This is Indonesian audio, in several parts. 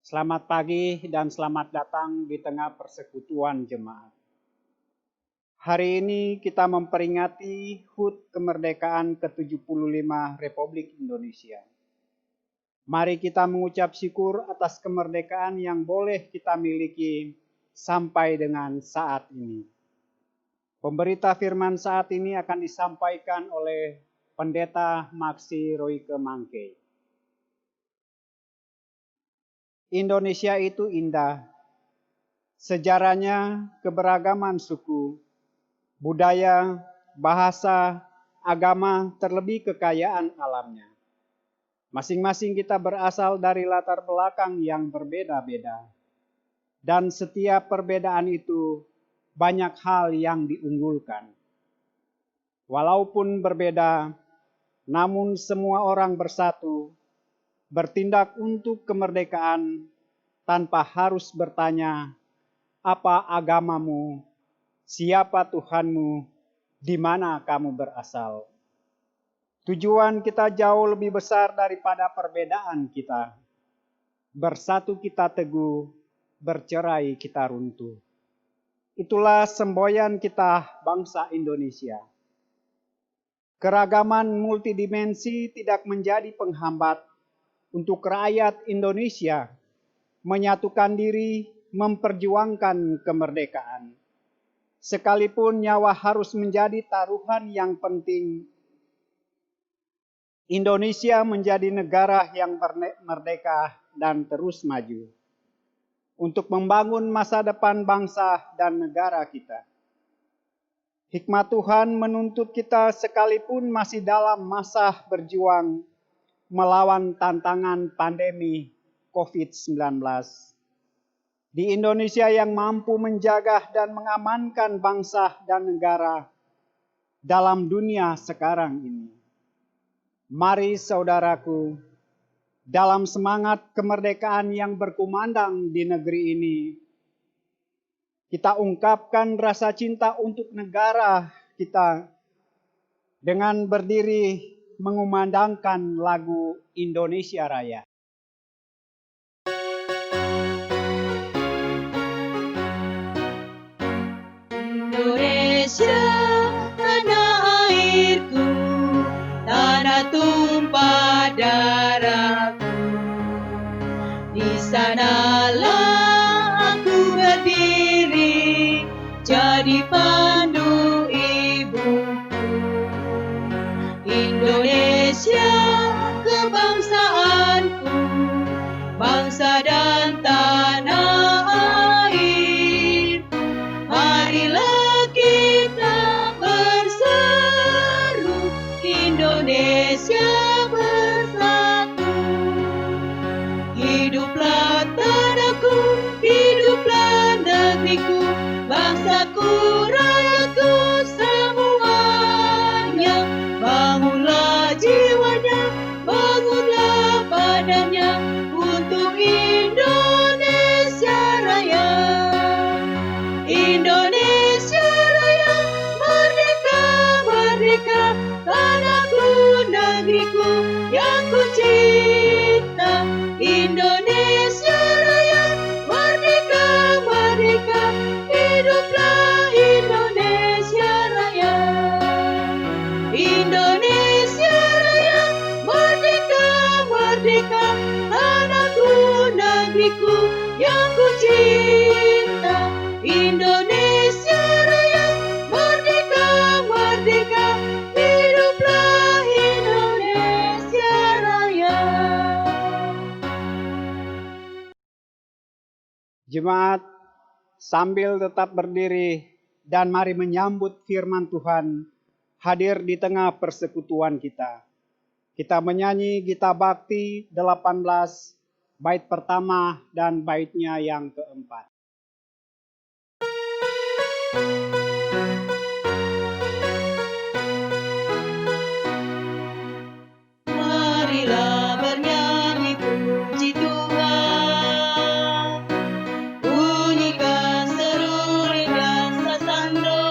Selamat pagi dan selamat datang di tengah persekutuan jemaat. Hari ini kita memperingati HUT kemerdekaan ke-75 Republik Indonesia. Mari kita mengucap syukur atas kemerdekaan yang boleh kita miliki sampai dengan saat ini. Pemberita firman saat ini akan disampaikan oleh Pendeta Maksi Royke Mangkei. Indonesia itu indah. Sejarahnya keberagaman suku, budaya, bahasa, agama, terlebih kekayaan alamnya. Masing-masing kita berasal dari latar belakang yang berbeda-beda. Dan setiap perbedaan itu banyak hal yang diunggulkan. Walaupun berbeda, namun semua orang bersatu, bertindak untuk kemerdekaan tanpa harus bertanya, apa agamamu, siapa Tuhanmu, di mana kamu berasal. Tujuan kita jauh lebih besar daripada perbedaan kita. Bersatu kita teguh, bercerai kita runtuh. Itulah semboyan kita bangsa Indonesia. Keragaman multidimensi tidak menjadi penghambat untuk rakyat Indonesia menyatukan diri, memperjuangkan kemerdekaan. Sekalipun nyawa harus menjadi taruhan yang penting, Indonesia menjadi negara yang merdeka dan terus maju untuk membangun masa depan bangsa dan negara kita. Hikmat Tuhan menuntut kita sekalipun masih dalam masa berjuang melawan tantangan pandemi COVID-19. Di Indonesia yang mampu menjaga dan mengamankan bangsa dan negara dalam dunia sekarang ini. Mari saudaraku, dalam semangat kemerdekaan yang berkumandang di negeri ini, kita ungkapkan rasa cinta untuk negara kita dengan berdiri mengumandangkan lagu Indonesia Raya. Indonesia, tanah airku, tanah tumpah darahku. Di sanalah aku berdiri, jadi pandu ibuku. Indonesia, kebangsaanku, bangsa dan tanah air. Marilah kita berseru, Indonesia bersatu. Hiduplah tanahku, hiduplah negeriku, bangsaku, rakyatku semuanya. Bangunlah jiwanya, bangunlah badannya untuk Indonesia Raya. Indonesia Raya, merdeka, merdeka, tanahku, negeriku yang ku cinta. Indonesia Raya, merdeka, merdeka, hiduplah Indonesia Raya. Indonesia Raya, merdeka, merdeka, tanahku, negeriku yang ku cinta. Indonesia Raya, merdeka, merdeka, hiduplah Indonesia Raya. Jemaat, sambil tetap berdiri dan mari menyambut firman Tuhan hadir di tengah persekutuan kita. Kita menyanyi Gita Bakti 18, bait pertama dan baitnya yang keempat. Marilah bernyanyi puji Tuhan, bunyikan seruling dan sasando,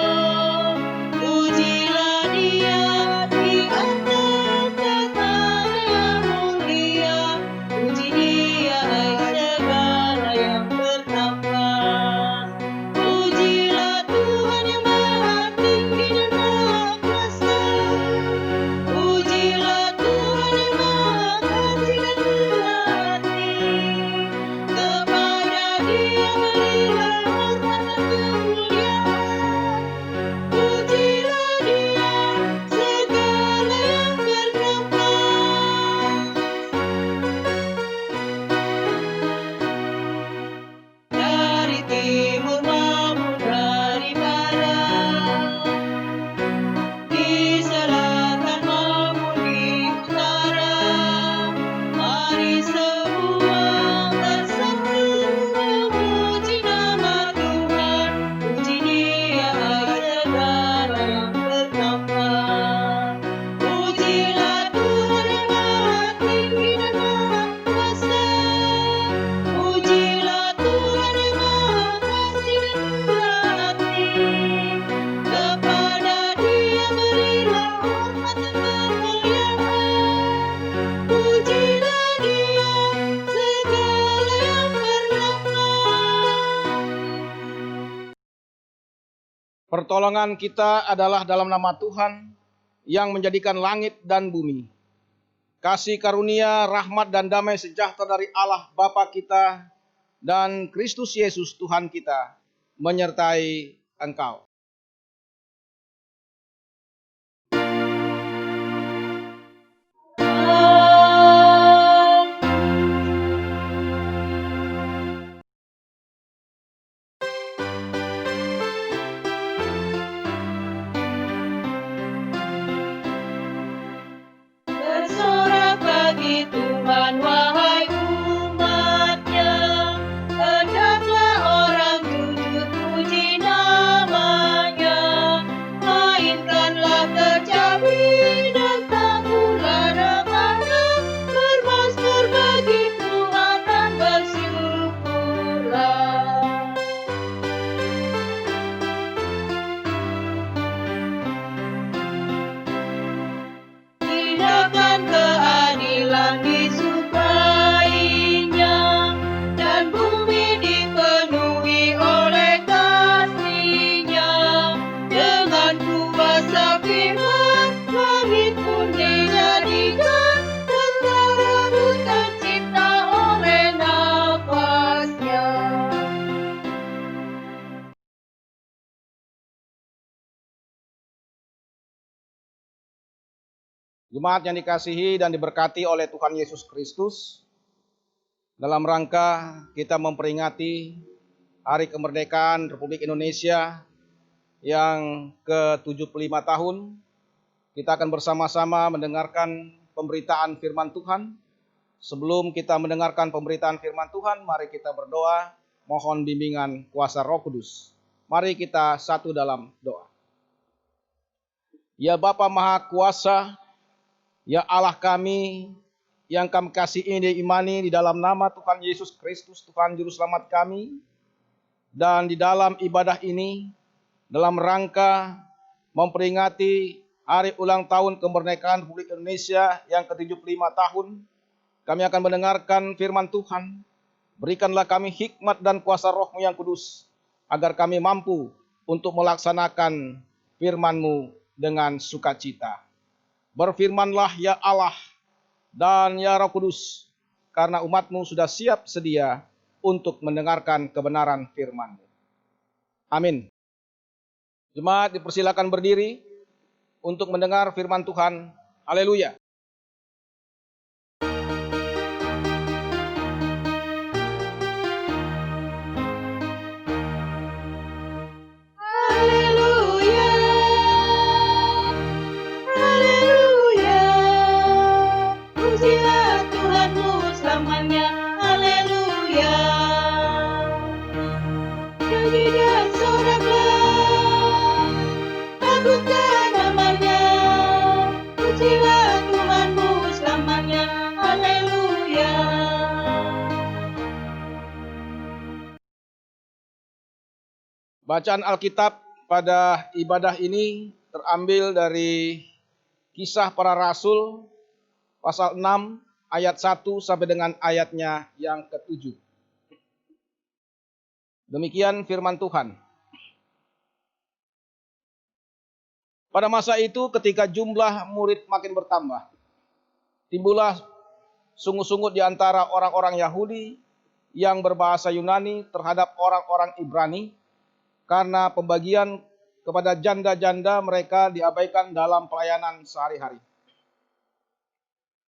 pujilah Dia di atas tatanya mulia, puji Dia hai segala Pertolongan kita adalah dalam nama Tuhan yang menjadikan langit dan bumi. Kasih karunia, rahmat dan damai sejahtera dari Allah Bapa kita dan Kristus Yesus Tuhan kita menyertai engkau. Bersorak bagi Tuhan wahai umatnya, hendaklah orang jujur puji namanya. Mainkanlah kecapi dan tabuhlah remana, bermasmur bagi Tuhan dan bersyukurlah. Tindakan keadilan disukainya, dan bumi dipenuhi oleh kasih-Nya. Dengan kuasa firman, langit pun dijadikan, tentara pun tercipta oleh nafas-Nya. Jemaat yang dikasihi dan diberkati oleh Tuhan Yesus Kristus, dalam rangka kita memperingati Hari Kemerdekaan Republik Indonesia yang ke-75 tahun, kita akan bersama-sama mendengarkan pemberitaan firman Tuhan. Sebelum kita mendengarkan pemberitaan firman Tuhan, mari kita berdoa, mohon bimbingan kuasa Roh Kudus. Mari kita satu dalam doa. Ya Bapa Maha Kuasa, ya Allah kami yang kami kasihi dan imani di dalam nama Tuhan Yesus Kristus, Tuhan Juru Selamat kami. Dan di dalam ibadah ini, dalam rangka memperingati hari ulang tahun kemerdekaan Republik Indonesia yang ke-75 tahun, kami akan mendengarkan firman Tuhan. Berikanlah kami hikmat dan kuasa Roh-Mu yang kudus, agar kami mampu untuk melaksanakan firman-Mu dengan sukacita. Berfirmanlah ya Allah dan ya Roh Kudus, karena umat-Mu sudah siap sedia untuk mendengarkan kebenaran firman-Mu. Amin. Jemaat dipersilakan berdiri untuk mendengar firman Tuhan. Haleluya. Haleluya, haleluya, pujilah Tuhanmu selamanya. Haleluya, nyanyi dan soraklah, agungkan namanya. Pujilah Tuhanmu selamanya. Haleluya. Bacaan Alkitab pada ibadah ini terambil dari Kisah Para Rasul pasal 6 ayat 1 sampai dengan ayatnya yang ke-7. Demikian firman Tuhan. Pada masa itu ketika jumlah murid makin bertambah, timbullah sungut-sungut di antara orang-orang Yahudi yang berbahasa Yunani terhadap orang-orang Ibrani, karena pembagian kepada janda-janda mereka diabaikan dalam pelayanan sehari-hari.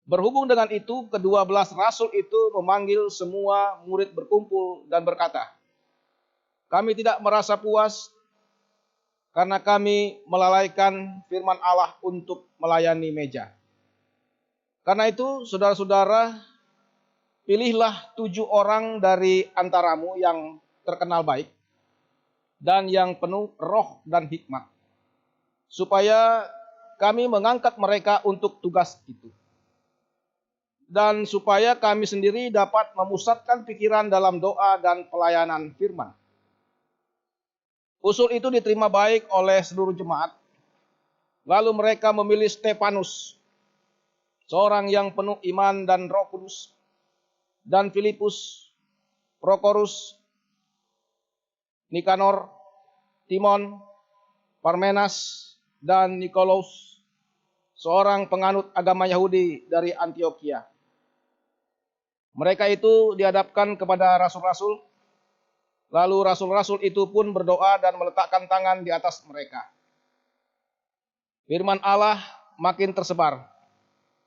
Berhubung dengan itu, ke-12 rasul itu memanggil semua murid berkumpul dan berkata, "Kami tidak merasa puas karena kami melalaikan firman Allah untuk melayani meja. Karena itu, saudara-saudara, pilihlah 7 orang dari antaramu yang terkenal baik dan yang penuh roh dan hikmat, supaya kami mengangkat mereka untuk tugas itu. Dan supaya kami sendiri dapat memusatkan pikiran dalam doa dan pelayanan firman." Usul itu diterima baik oleh seluruh jemaat. Lalu mereka memilih Stefanus, seorang yang penuh iman dan Roh Kudus, dan Filipus, Prokorus, Nikanor, Timon, Parmenas, dan Nikolaus, seorang penganut agama Yahudi dari Antioquia. Mereka itu dihadapkan kepada rasul-rasul, lalu rasul-rasul itu pun berdoa dan meletakkan tangan di atas mereka. Firman Allah makin tersebar,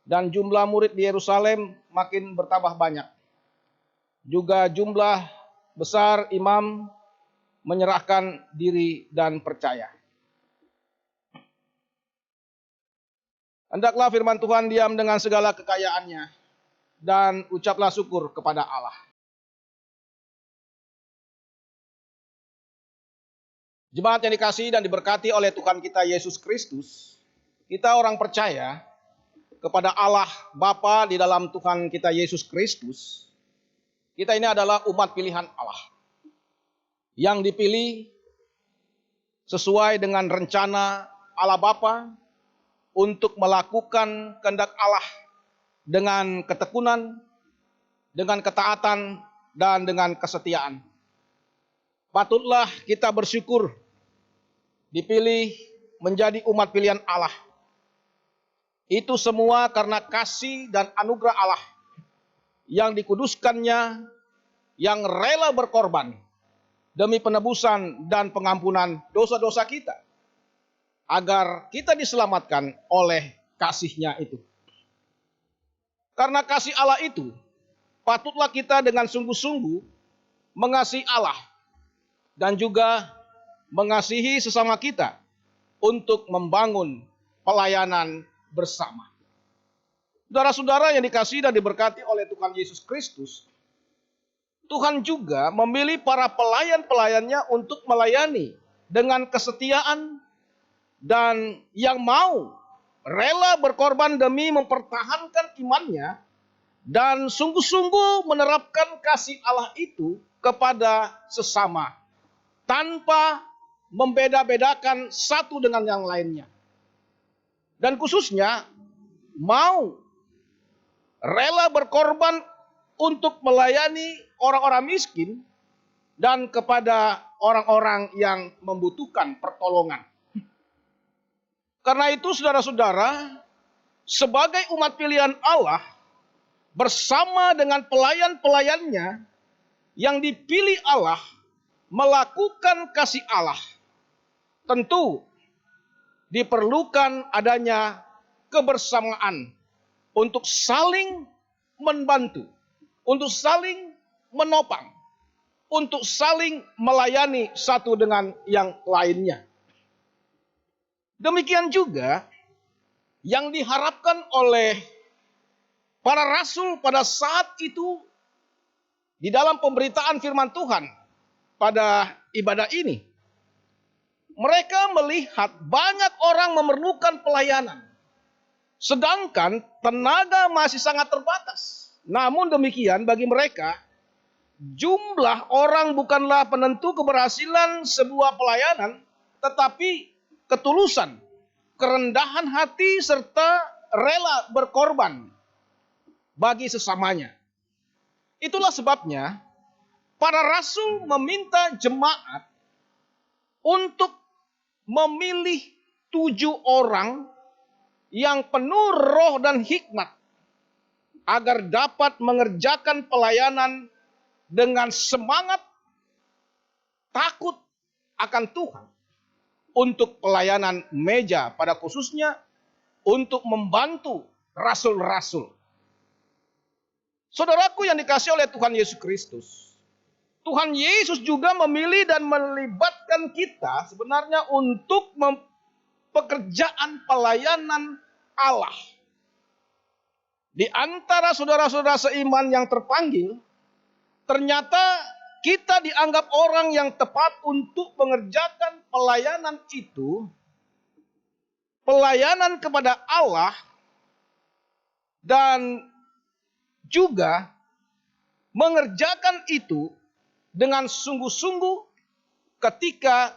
dan jumlah murid di Yerusalem makin bertambah banyak. Juga jumlah besar imam menyerahkan diri dan percaya. Hendaklah firman Tuhan diam dengan segala kekayaannya, dan ucaplah syukur kepada Allah. Jemaat yang dikasihi dan diberkati oleh Tuhan kita Yesus Kristus, kita orang percaya kepada Allah Bapa di dalam Tuhan kita Yesus Kristus. Kita ini adalah umat pilihan Allah yang dipilih sesuai dengan rencana Allah Bapa untuk melakukan kehendak Allah dengan ketekunan, dengan ketaatan, dan dengan kesetiaan. Patutlah kita bersyukur dipilih menjadi umat pilihan Allah. Itu semua karena kasih dan anugerah Allah yang dikuduskannya, yang rela berkorban demi penebusan dan pengampunan dosa-dosa kita, agar kita diselamatkan oleh kasih-Nya itu. Karena kasih Allah itu, patutlah kita dengan sungguh-sungguh mengasihi Allah dan juga mengasihi sesama kita untuk membangun pelayanan bersama. Saudara-saudara yang dikasihi dan diberkati oleh Tuhan Yesus Kristus, Tuhan juga memilih para pelayan-pelayannya untuk melayani dengan kesetiaan dan yang mau rela berkorban demi mempertahankan imannya dan sungguh-sungguh menerapkan kasih Allah itu kepada sesama tanpa membeda-bedakan satu dengan yang lainnya. Dan khususnya mau rela berkorban untuk melayani orang-orang miskin dan kepada orang-orang yang membutuhkan pertolongan. Karena itu saudara-saudara, sebagai umat pilihan Allah, bersama dengan pelayan-pelayannya yang dipilih Allah melakukan kasih Allah, tentu diperlukan adanya kebersamaan untuk saling membantu, untuk saling menopang, untuk saling melayani satu dengan yang lainnya. Demikian juga yang diharapkan oleh para rasul pada saat itu di dalam pemberitaan firman Tuhan pada ibadah ini. Mereka melihat banyak orang memerlukan pelayanan, sedangkan tenaga masih sangat terbatas. Namun demikian bagi mereka, jumlah orang bukanlah penentu keberhasilan sebuah pelayanan, tetapi ketulusan, kerendahan hati, serta rela berkorban bagi sesamanya. Itulah sebabnya para rasul meminta jemaat untuk memilih 7 orang yang penuh roh dan hikmat agar dapat mengerjakan pelayanan dengan semangat, takut akan Tuhan, untuk pelayanan meja pada khususnya untuk membantu rasul-rasul. Saudaraku yang dikasihi oleh Tuhan Yesus Kristus, Tuhan Yesus juga memilih dan melibatkan kita sebenarnya untuk pekerjaan pelayanan Allah. Di antara saudara-saudara seiman yang terpanggil, ternyata kita dianggap orang yang tepat untuk mengerjakan pelayanan itu, pelayanan kepada Allah, dan juga mengerjakan itu dengan sungguh-sungguh ketika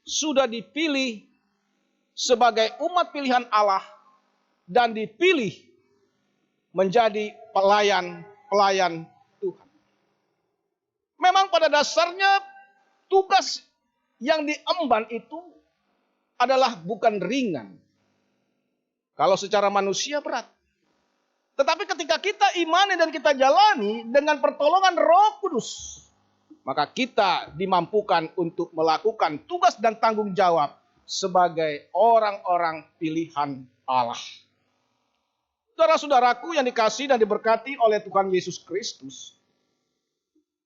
sudah dipilih sebagai umat pilihan Allah dan dipilih menjadi pelayan-pelayan Tuhan. Memang pada dasarnya tugas yang diemban itu adalah bukan ringan. Kalau secara manusia berat. Tetapi ketika kita imani dan kita jalani dengan pertolongan Roh Kudus, maka kita dimampukan untuk melakukan tugas dan tanggung jawab sebagai orang-orang pilihan Allah. Saudara-saudaraku yang dikasihi dan diberkati oleh Tuhan Yesus Kristus,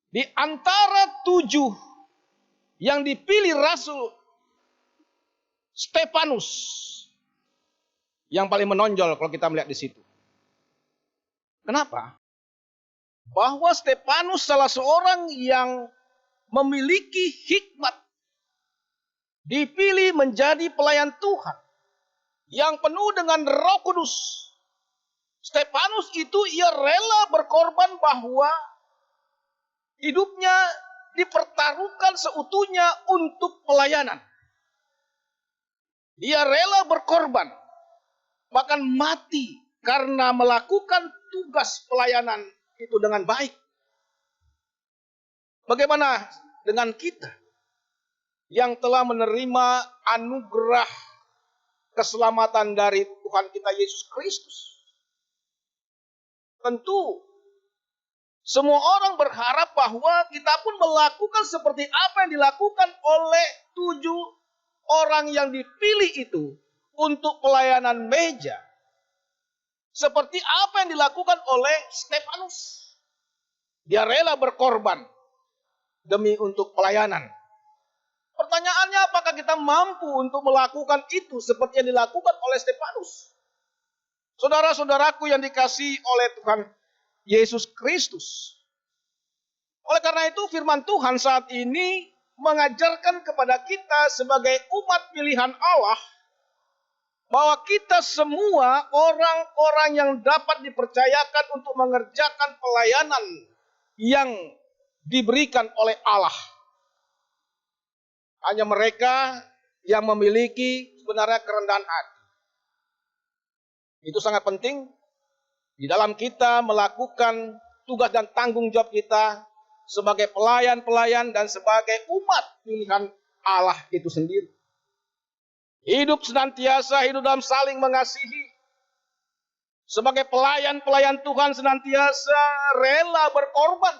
di antara 7 yang dipilih Rasul Stefanus, yang paling menonjol kalau kita melihat di situ. Kenapa? Bahwa Stefanus salah seorang yang memiliki hikmat, dipilih menjadi pelayan Tuhan yang penuh dengan Roh Kudus. Stefanus itu ia rela berkorban bahwa hidupnya dipertaruhkan seutuhnya untuk pelayanan. Dia rela berkorban, bahkan mati karena melakukan tugas pelayanan itu dengan baik. Bagaimana dengan kita yang telah menerima anugerah keselamatan dari Tuhan kita Yesus Kristus? Tentu semua orang berharap bahwa kita pun melakukan seperti apa yang dilakukan oleh 7 orang yang dipilih itu untuk pelayanan meja. Seperti apa yang dilakukan oleh Stefanus. Dia rela berkorban demi untuk pelayanan. Pertanyaannya, apakah kita mampu untuk melakukan itu seperti yang dilakukan oleh Stefanus? Saudara-saudaraku yang dikasihi oleh Tuhan Yesus Kristus. Oleh karena itu firman Tuhan saat ini mengajarkan kepada kita sebagai umat pilihan Allah bahwa kita semua orang-orang yang dapat dipercayakan untuk mengerjakan pelayanan yang diberikan oleh Allah. Hanya mereka yang memiliki sebenarnya kerendahan hati. Itu sangat penting di dalam kita melakukan tugas dan tanggung jawab kita sebagai pelayan-pelayan dan sebagai umat pilihan Allah itu sendiri. Hidup senantiasa, hidup dalam saling mengasihi. Sebagai pelayan-pelayan Tuhan senantiasa rela berkorban.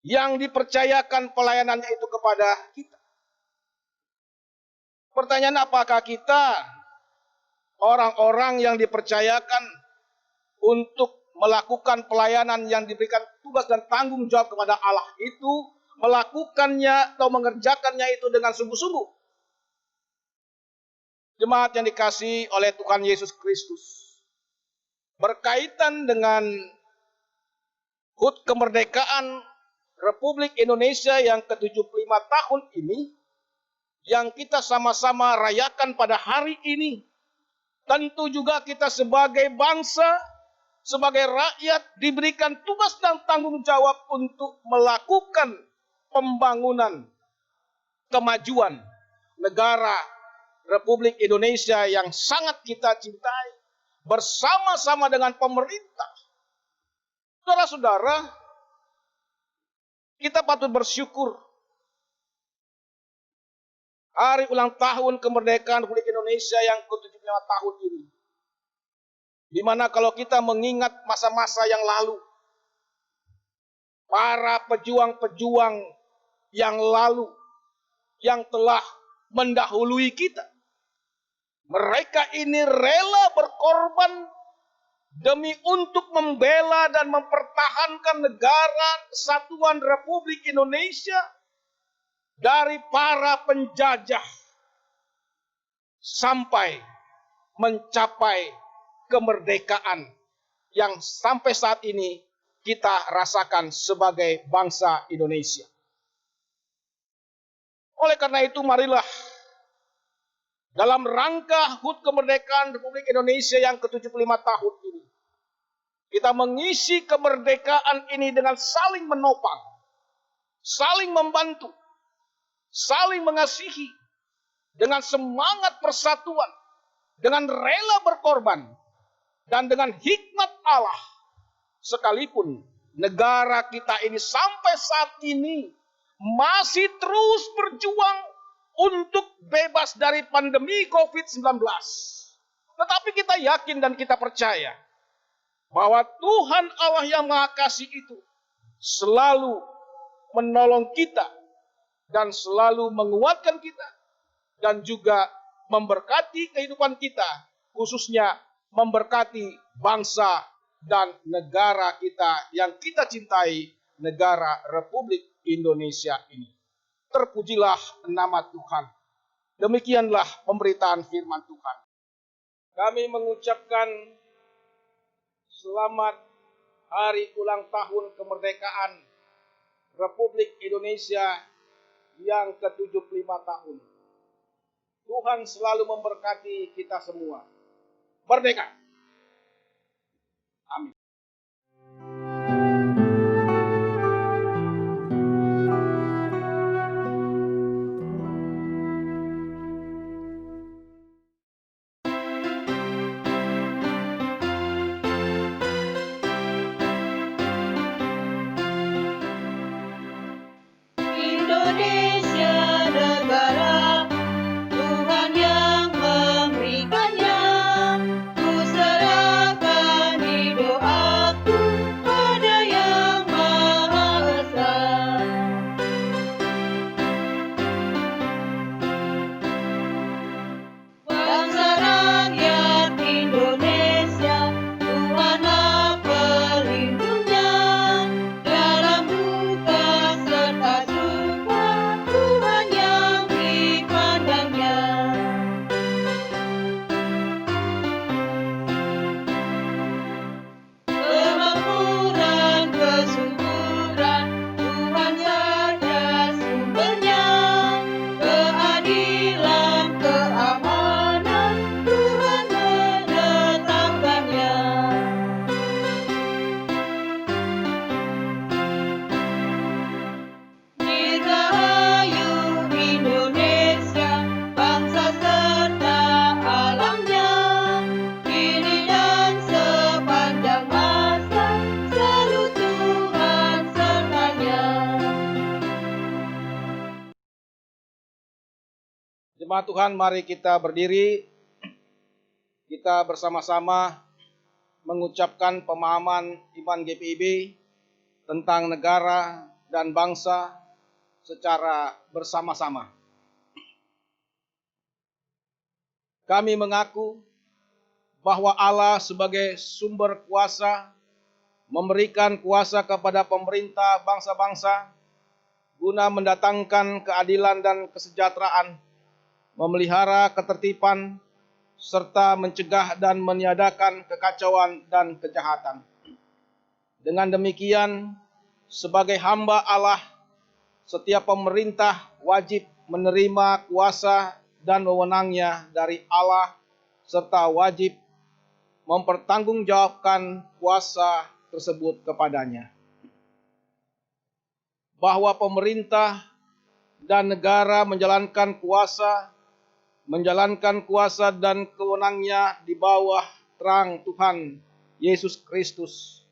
Yang dipercayakan pelayanannya itu kepada kita. Pertanyaan, apakah kita orang-orang yang dipercayakan untuk melakukan pelayanan yang diberikan tugas dan tanggung jawab kepada Allah itu, melakukannya atau mengerjakannya itu dengan sungguh-sungguh? Jemaat yang dikasihi oleh Tuhan Yesus Kristus, berkaitan dengan HUT kemerdekaan Republik Indonesia yang ke-75 tahun ini, yang kita sama-sama rayakan pada hari ini, tentu juga kita sebagai bangsa, sebagai rakyat diberikan tugas dan tanggung jawab untuk melakukan pembangunan, kemajuan negara Republik Indonesia yang sangat kita cintai bersama-sama dengan pemerintah. Saudara-saudara, kita patut bersyukur hari ulang tahun kemerdekaan Republik Indonesia yang ke-75 tahun ini. Di mana kalau kita mengingat masa-masa yang lalu, para pejuang-pejuang yang lalu yang telah mendahului kita, mereka ini rela berkorban demi untuk membela dan mempertahankan negara Kesatuan Republik Indonesia dari para penjajah sampai mencapai kemerdekaan yang sampai saat ini kita rasakan sebagai bangsa Indonesia. Oleh karena itu, marilah dalam rangka HUT kemerdekaan Republik Indonesia yang ke-75 tahun ini, kita mengisi kemerdekaan ini dengan saling menopang, saling membantu, saling mengasihi, dengan semangat persatuan, dengan rela berkorban, dan dengan hikmat Allah. Sekalipun negara kita ini sampai saat ini masih terus berjuang untuk bebas dari pandemi COVID-19. Tetapi kita yakin dan kita percaya bahwa Tuhan Allah yang Maha Kasih itu selalu menolong kita dan selalu menguatkan kita dan juga memberkati kehidupan kita, khususnya memberkati bangsa dan negara kita yang kita cintai, negara Republik Indonesia ini. Terpujilah nama Tuhan. Demikianlah pemberitaan firman Tuhan. Kami mengucapkan selamat hari ulang tahun kemerdekaan Republik Indonesia yang ke-75 tahun. Tuhan selalu memberkati kita semua. Merdeka! Amin. Indonesia negara Tuhan yang memberikannya, ku serahkan hidup aku pada Yang Maha Esa. Bangsa rakyat Indonesia, Tuhanlah pelindungnya, dalam duka serta suka Tuhan yang dipandangnya. Kemakmuran, kesuburan, Tuhan saja sumbernya. Keadilan, keamanan, Tuhan menetapkannya. Dirgahayu Indonesia, bangsa serta alamnya, kini dan sepanjang masa, selalu Tuhan sertanya. Jemaat Tuhan, mari kita berdiri. Kita bersama-sama mengucapkan pemahaman iman GPIB tentang negara dan bangsa secara bersama-sama. Kami mengaku bahwa Allah sebagai sumber kuasa memberikan kuasa kepada pemerintah bangsa-bangsa guna mendatangkan keadilan dan kesejahteraan, memelihara ketertiban, serta mencegah dan meniadakan kekacauan dan kejahatan. Dengan demikian, sebagai hamba Allah, setiap pemerintah wajib menerima kuasa dan wewenangnya dari Allah, serta wajib mempertanggungjawabkan kuasa tersebut kepadanya. Bahwa pemerintah dan negara menjalankan kuasa dan kewenangannya di bawah terang Tuhan Yesus Kristus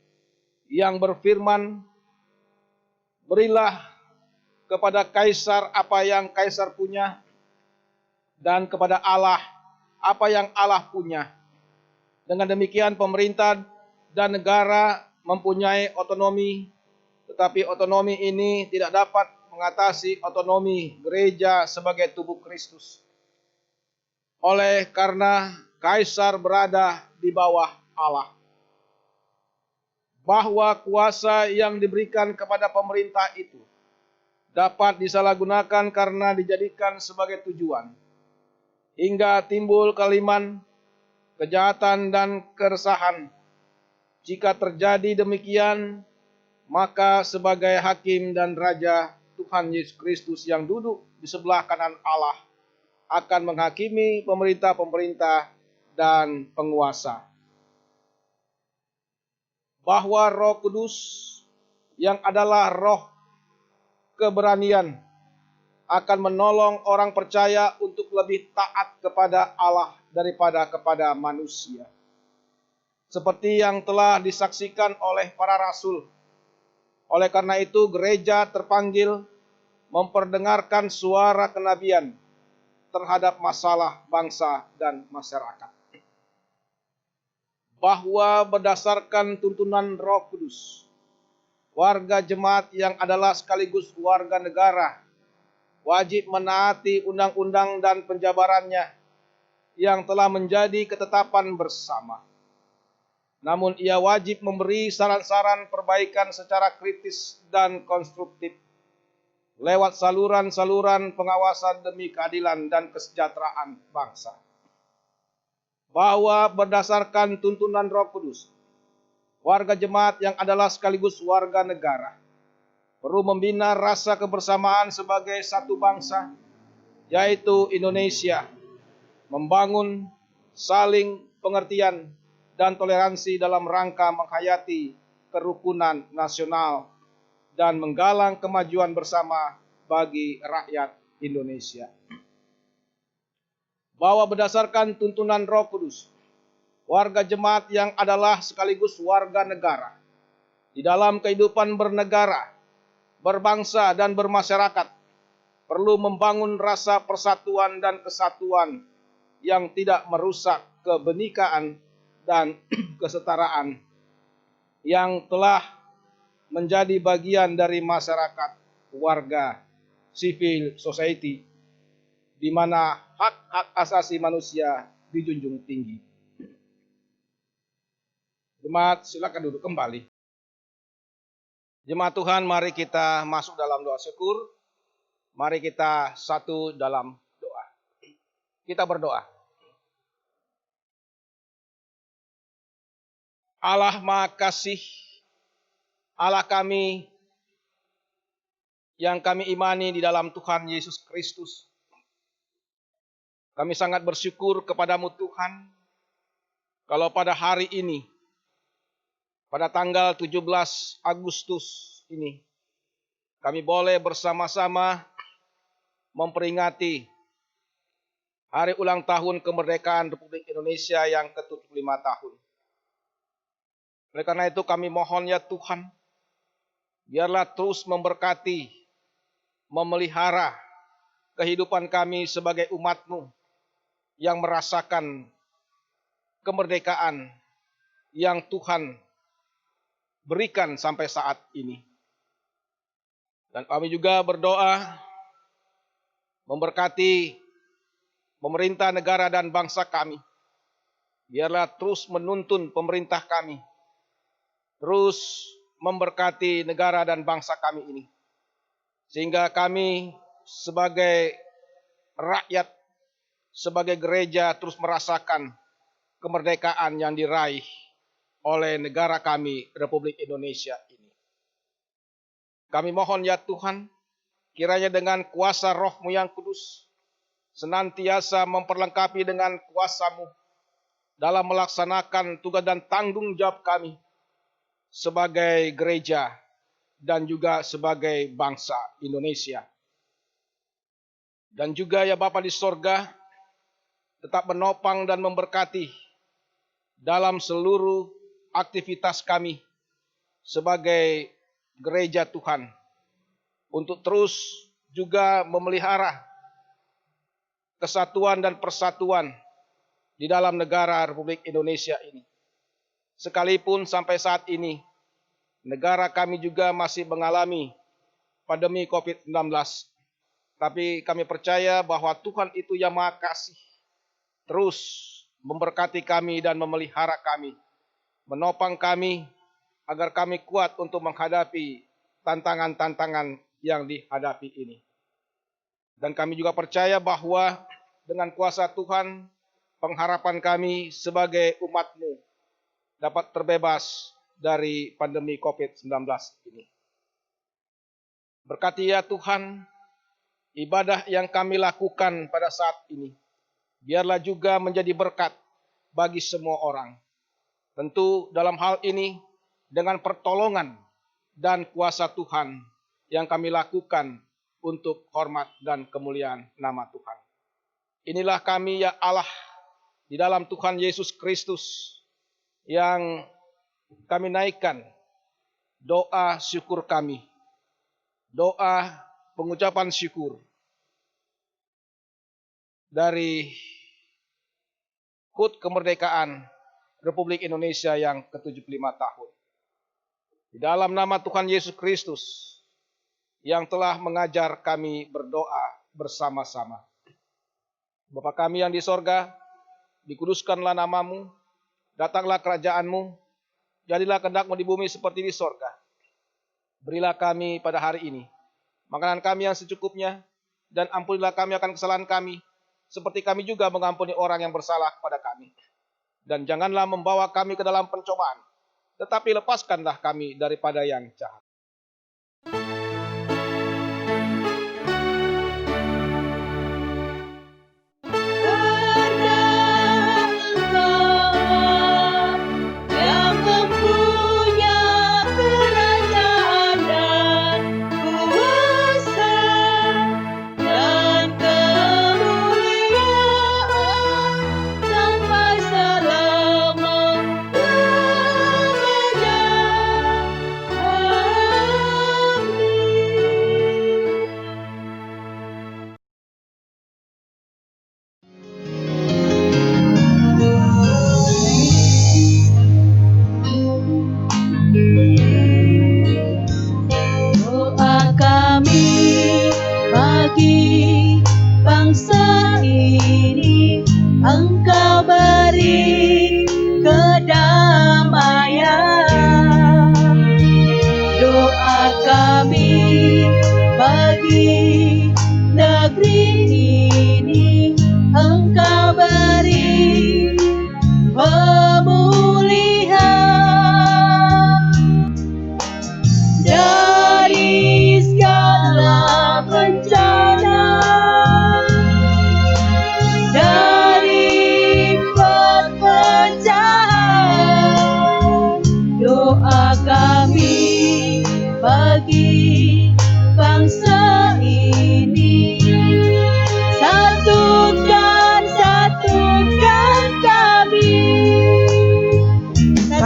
yang berfirman, "Berilah kepada kaisar apa yang kaisar punya, dan kepada Allah apa yang Allah punya." Dengan demikian pemerintah dan negara mempunyai otonomi, tetapi otonomi ini tidak dapat mengatasi otonomi gereja sebagai tubuh Kristus. Oleh karena kaisar berada di bawah Allah. Bahwa kuasa yang diberikan kepada pemerintah itu dapat disalahgunakan karena dijadikan sebagai tujuan, hingga timbul kaliman, kejahatan dan keresahan. Jika terjadi demikian, maka sebagai hakim dan raja Tuhan Yesus Kristus yang duduk di sebelah kanan Allah akan menghakimi pemerintah-pemerintah dan penguasa. Bahwa Roh Kudus yang adalah roh keberanian akan menolong orang percaya untuk lebih taat kepada Allah daripada kepada manusia. Seperti yang telah disaksikan oleh para rasul. Oleh karena itu gereja terpanggil memperdengarkan suara kenabian terhadap masalah bangsa dan masyarakat. Bahwa berdasarkan tuntunan Roh Kudus, warga jemaat yang adalah sekaligus warga negara wajib menaati undang-undang dan penjabarannya yang telah menjadi ketetapan bersama. Namun ia wajib memberi saran-saran perbaikan secara kritis dan konstruktif lewat saluran-saluran pengawasan demi keadilan dan kesejahteraan bangsa. Bahwa berdasarkan tuntunan Roh Kudus, warga jemaat yang adalah sekaligus warga negara perlu membina rasa kebersamaan sebagai satu bangsa, yaitu Indonesia, membangun saling pengertian dan toleransi dalam rangka menghayati kerukunan nasional dan menggalang kemajuan bersama bagi rakyat Indonesia. Bahwa berdasarkan tuntunan Roh Kudus, warga jemaat yang adalah sekaligus warga negara di dalam kehidupan bernegara, berbangsa dan bermasyarakat perlu membangun rasa persatuan dan kesatuan yang tidak merusak kebenekaan dan kesetaraan yang telah menjadi bagian dari masyarakat warga civil society, di mana hak-hak asasi manusia dijunjung tinggi. Jemaat, silakan duduk kembali. Jemaat Tuhan, mari kita masuk dalam doa syukur. Mari kita satu dalam doa. Kita berdoa. Allah Maha Kasih, Allah kami yang kami imani di dalam Tuhan Yesus Kristus. Kami sangat bersyukur kepadamu Tuhan, kalau pada hari ini, pada tanggal 17 Agustus ini, kami boleh bersama-sama memperingati hari ulang tahun kemerdekaan Republik Indonesia yang ke-75 tahun. Oleh karena itu kami mohon ya Tuhan, biarlah terus memberkati, memelihara kehidupan kami sebagai umat-Mu yang merasakan kemerdekaan yang Tuhan berikan sampai saat ini. Dan kami juga berdoa memberkati pemerintah negara dan bangsa kami. Biarlah terus menuntun pemerintah kami, terus memberkati negara dan bangsa kami ini. Sehingga kami sebagai rakyat, sebagai gereja terus merasakan kemerdekaan yang diraih oleh negara kami, Republik Indonesia ini. Kami mohon ya Tuhan, kiranya dengan kuasa Roh-Mu yang kudus, senantiasa memperlengkapi dengan kuasa-Mu dalam melaksanakan tugas dan tanggung jawab kami sebagai gereja dan juga sebagai bangsa Indonesia. Dan juga ya Bapa di sorga, tetap menopang dan memberkati dalam seluruh aktivitas kami sebagai gereja Tuhan, untuk terus juga memelihara kesatuan dan persatuan di dalam negara Republik Indonesia ini. Sekalipun sampai saat ini negara kami juga masih mengalami pandemi COVID-19, tapi kami percaya bahwa Tuhan itu yang Maha Kasih, terus memberkati kami dan memelihara kami, menopang kami agar kami kuat untuk menghadapi tantangan-tantangan yang dihadapi ini. Dan kami juga percaya bahwa dengan kuasa Tuhan, pengharapan kami sebagai umat-Mu dapat terbebas dari pandemi COVID-19 ini. Berkati ya Tuhan, ibadah yang kami lakukan pada saat ini, biarlah juga menjadi berkat bagi semua orang. Tentu dalam hal ini dengan pertolongan dan kuasa Tuhan yang kami lakukan untuk hormat dan kemuliaan nama Tuhan. Inilah kami ya Allah di dalam Tuhan Yesus Kristus yang kami naikkan doa syukur kami, doa pengucapan syukur dari HUT kemerdekaan Republik Indonesia yang ke-75 tahun. Di dalam nama Tuhan Yesus Kristus yang telah mengajar kami berdoa bersama-sama. Bapa kami yang di sorga, dikuduskanlah namamu, datanglah kerajaanmu, jadilah kehendak-Mu di bumi seperti di sorga. Berilah kami pada hari ini makanan kami yang secukupnya, dan ampunilah kami akan kesalahan kami, seperti kami juga mengampuni orang yang bersalah kepada kami. Dan janganlah membawa kami ke dalam pencobaan, tetapi lepaskanlah kami daripada yang jahat.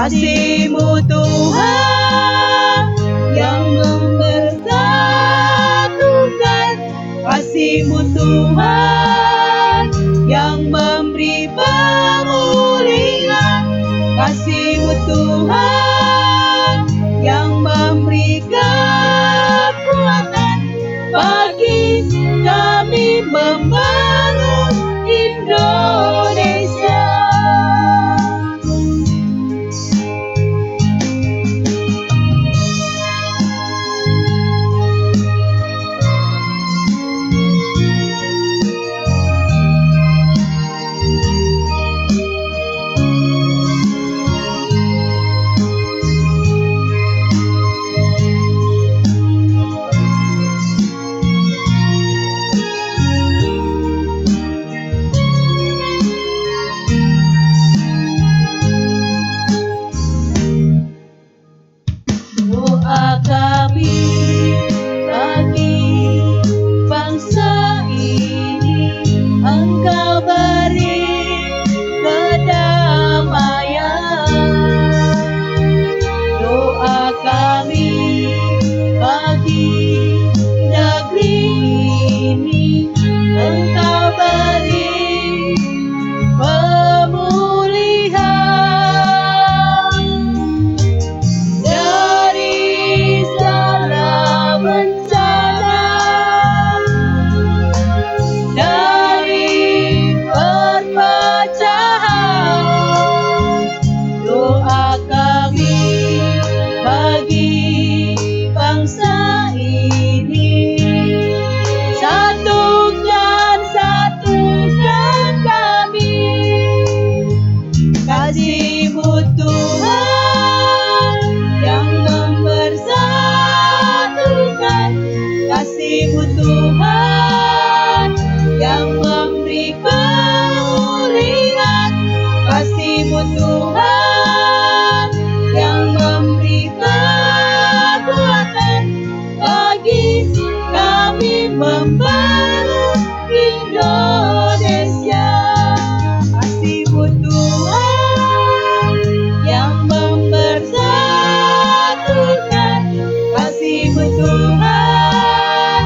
Kasih-Mu Tuhan yang mempersatukan, kasih-Mu Tuhan yang memberi pemulihan, kasih-Mu Tuhan yang memberi kekuatan bagi kami membangun Indonesia. kasih-Mu Tuhan yang memberi pemulihan, kasih-Mu Tuhan yang memberi kekuatan bagi kami membangun Indonesia. Kasih-Mu Tuhan yang mempersatukan, kasih-Mu Tuhan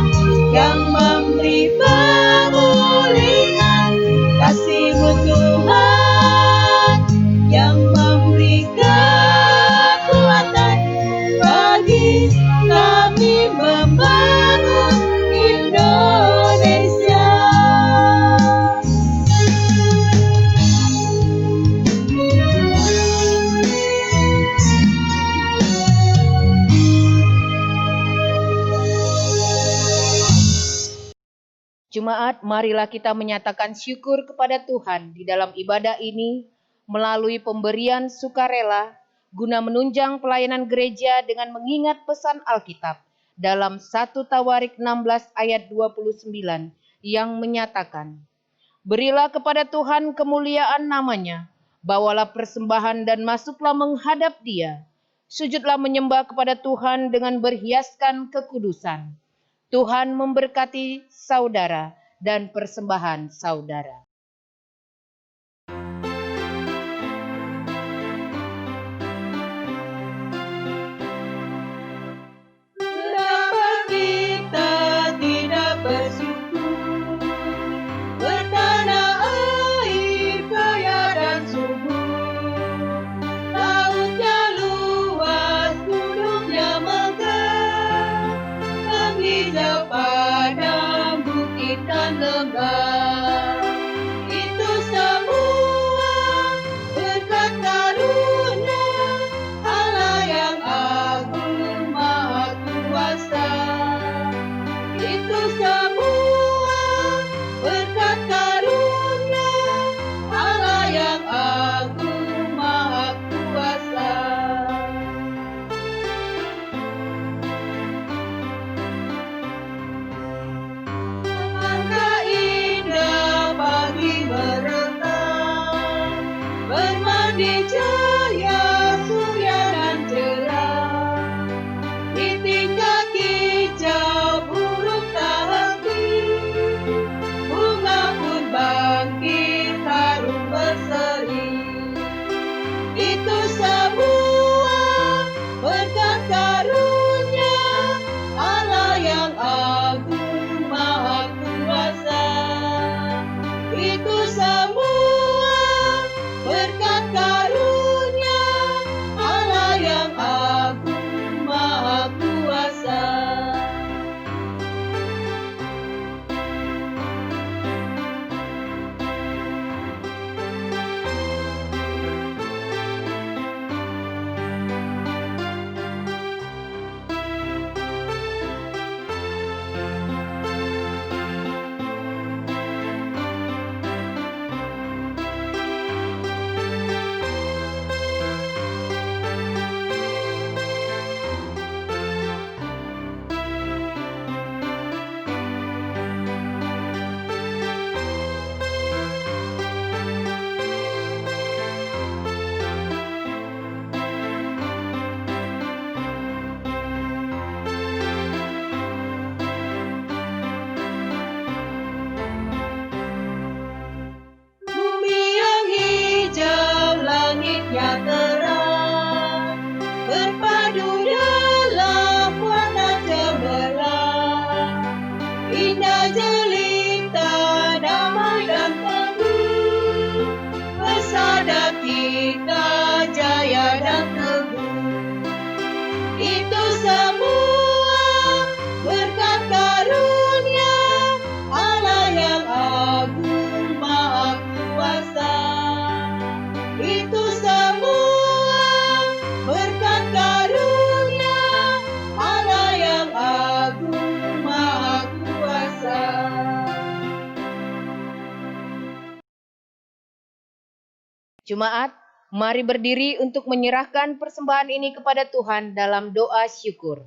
yang memberi pemulihan, Jemaat, marilah kita menyatakan syukur kepada Tuhan di dalam ibadah ini melalui pemberian sukarela guna menunjang pelayanan gereja dengan mengingat pesan Alkitab dalam 1 Tawarik 16 ayat 29 yang menyatakan, "Berilah kepada Tuhan kemuliaan namanya, bawalah persembahan dan masuklah menghadap Dia. Sujudlah menyembah kepada Tuhan dengan berhiaskan kekudusan. Tuhan memberkati saudara dan persembahan saudara." Kenapa kita tidak bersyukur? Bertanah air kaya dan subur, lautnya luas, gunungnya megah, menghijau padang, bukit dan lembah. Itu semua berkat karunia Allah yang agung maha kuasa. Itu semua berkat karunia Allah yang agung maha kuasa. Alangkah indah pagi merekah, bermandi cahaya surya dan cerah. Titik kaki hijau burung tak henti, bunga pun bangkit harum berseri. Itu semua berkat karunia Allah yang agung maha kuasa. Itu semua berkat karunia Allah yang agung maha kuasa. Bumi yang hijau, langitnya terang, berpadu dalam warna cemerlang. Indah jelita, damai dan teguh, bersada kita jaya dan teguh. Itu semua berkat karunia Allah yang agung maha kuasa. Itu semua berkat karunia Allah yang agung maha kuasa. Jemaat, mari berdiri untuk menyerahkan persembahan ini kepada Tuhan dalam doa syukur.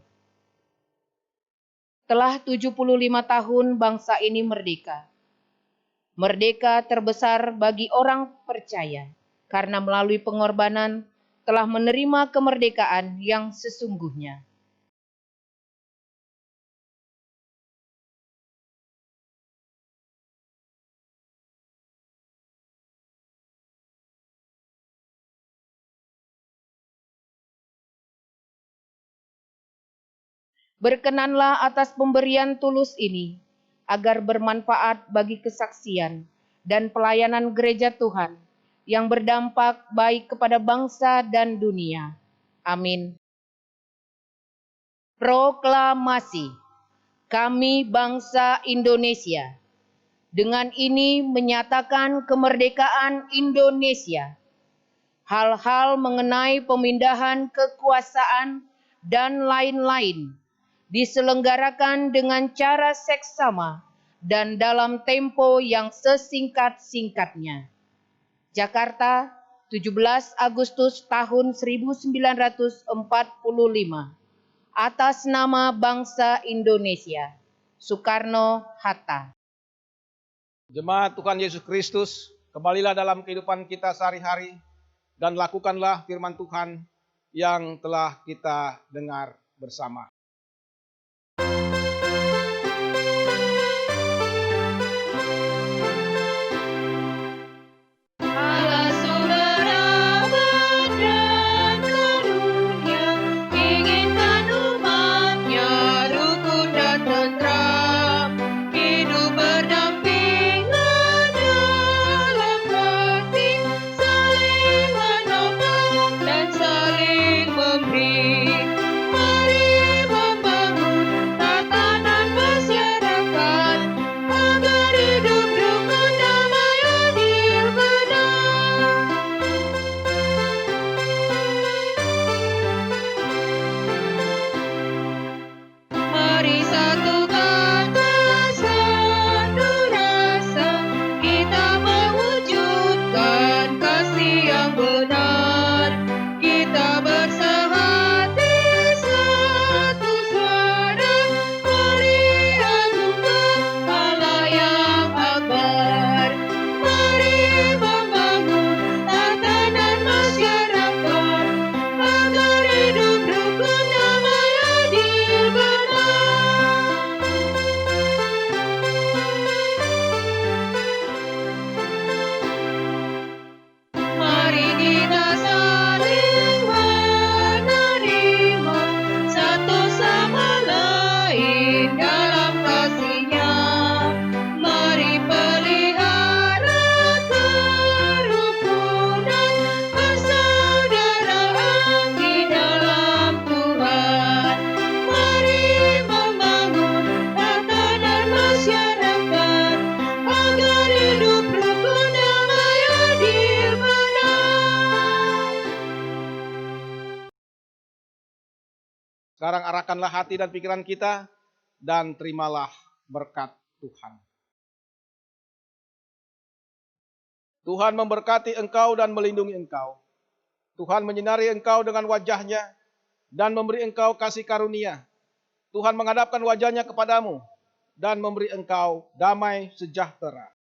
Telah 75 tahun bangsa ini merdeka. Merdeka terbesar bagi orang percaya, karena melalui pengorbanan telah menerima kemerdekaan yang sesungguhnya. Berkenanlah atas pemberian tulus ini, agar bermanfaat bagi kesaksian dan pelayanan gereja Tuhan, yang berdampak baik kepada bangsa dan dunia. Amin. Proklamasi. Kami bangsa Indonesia, dengan ini menyatakan kemerdekaan Indonesia. Hal-hal mengenai pemindahan kekuasaan dan lain-lain diselenggarakan dengan cara seksama dan dalam tempo yang sesingkat-singkatnya. Jakarta, 17 Agustus tahun 1945. Atas nama bangsa Indonesia. Soekarno-Hatta. Jemaat Tuhan Yesus Kristus, kembalilah dalam kehidupan kita sehari-hari dan lakukanlah firman Tuhan yang telah kita dengar bersama. Allah sudah rahmat dan karunia, inginkan umatnya rukun dan tentram, hidup berdampingan dalam kasih, saling menolong dan saling memberi. Mari membangun tatanan masyarakat agar hidup rukun, damai, adil, benar. Mari satu kata, satu rasa, kita mewujudkan kasih yang benar. Kita bersehati satu suara, mari agungkan Allah yang akbar. Mari membangun tatanan masyarakat agar hidup rukun, damai, adil, benar. Mari kita saling menerima satu sama lain dalam kasih-Nya. Mari pelihara kerukunan, persaudaraan di dalam Tuhan. Mari membangun tatanan masyarakat agar hidup rukun, damai, adil, benar. Sekarang arahkanlah hati dan pikiran kita dan terimalah berkat Tuhan. Tuhan memberkati engkau dan melindungi engkau. Tuhan menyinari engkau dengan wajah-Nya dan memberi engkau kasih karunia. Tuhan menghadapkan wajah-Nya kepadamu dan memberi engkau damai sejahtera.